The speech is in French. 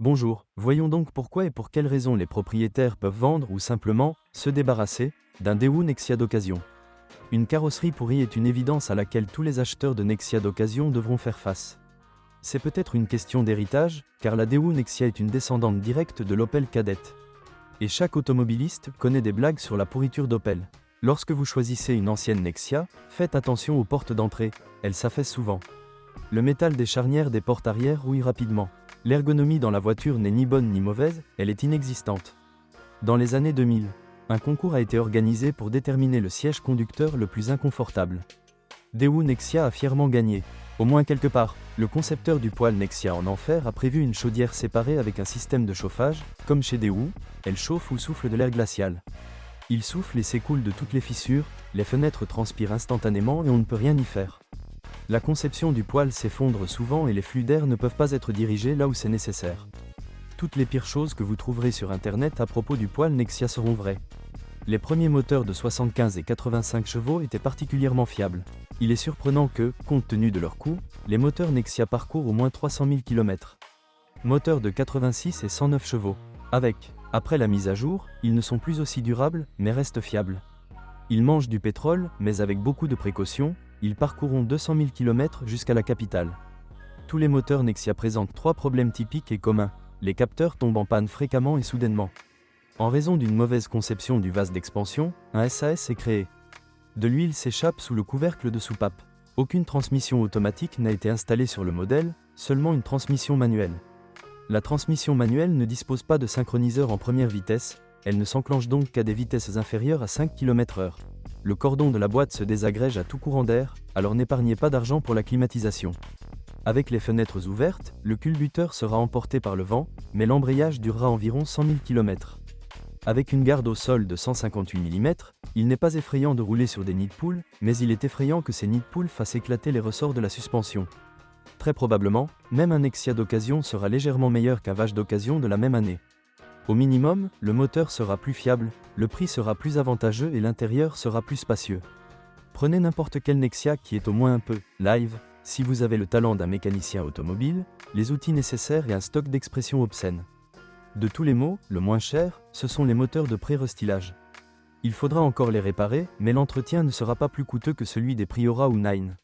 Bonjour, voyons donc pourquoi et pour quelles raisons les propriétaires peuvent vendre ou simplement se débarrasser d'un Daewoo Nexia d'occasion. Une carrosserie pourrie est une évidence à laquelle tous les acheteurs de Nexia d'occasion devront faire face. C'est peut-être une question d'héritage, car la Daewoo Nexia est une descendante directe de l'Opel Kadett. Et chaque automobiliste connaît des blagues sur la pourriture d'Opel. Lorsque vous choisissez une ancienne Nexia, faites attention aux portes d'entrée, elles s'affaissent souvent. Le métal des charnières des portes arrière rouille rapidement. L'ergonomie dans la voiture n'est ni bonne ni mauvaise, elle est inexistante. Dans les années 2000, un concours a été organisé pour déterminer le siège conducteur le plus inconfortable. Daewoo Nexia a fièrement gagné. Au moins quelque part, le concepteur du poêle Nexia en enfer a prévu une chaudière séparée avec un système de chauffage, comme chez Daewoo, elle chauffe ou souffle de l'air glacial. Il souffle et s'écoule de toutes les fissures, les fenêtres transpirent instantanément et on ne peut rien y faire. La conception du poêle s'effondre souvent et les flux d'air ne peuvent pas être dirigés là où c'est nécessaire. Toutes les pires choses que vous trouverez sur internet à propos du poêle Nexia seront vraies. Les premiers moteurs de 75 et 85 chevaux étaient particulièrement fiables. Il est surprenant que, compte tenu de leur coût, les moteurs Nexia parcourent au moins 300 000 km. Moteurs de 86 et 109 chevaux. Après la mise à jour, ils ne sont plus aussi durables, mais restent fiables. Ils mangent du pétrole, mais avec beaucoup de précautions, ils parcourront 200 000 km jusqu'à la capitale. Tous les moteurs Nexia présentent trois problèmes typiques et communs. Les capteurs tombent en panne fréquemment et soudainement. En raison d'une mauvaise conception du vase d'expansion, un SAS est créé. De l'huile s'échappe sous le couvercle de soupape. Aucune transmission automatique n'a été installée sur le modèle, seulement une transmission manuelle. La transmission manuelle ne dispose pas de synchroniseur en première vitesse, elle ne s'enclenche donc qu'à des vitesses inférieures à 5 km/h. Le cordon de la boîte se désagrège à tout courant d'air, alors n'épargnez pas d'argent pour la climatisation. Avec les fenêtres ouvertes, le culbuteur sera emporté par le vent, mais l'embrayage durera environ 100 000 km. Avec une garde au sol de 158 mm, il n'est pas effrayant de rouler sur des nids de poules, mais il est effrayant que ces nids de poules fassent éclater les ressorts de la suspension. Très probablement, même un Nexia d'occasion sera légèrement meilleur qu'un Vache d'occasion de la même année. Au minimum, le moteur sera plus fiable, le prix sera plus avantageux et l'intérieur sera plus spacieux. Prenez n'importe quel Nexia qui est au moins un peu « live », si vous avez le talent d'un mécanicien automobile, les outils nécessaires et un stock d'expressions obscènes. De tous les maux, le moins cher, ce sont les moteurs de pré-restylage. Il faudra encore les réparer, mais l'entretien ne sera pas plus coûteux que celui des Priora ou Nine.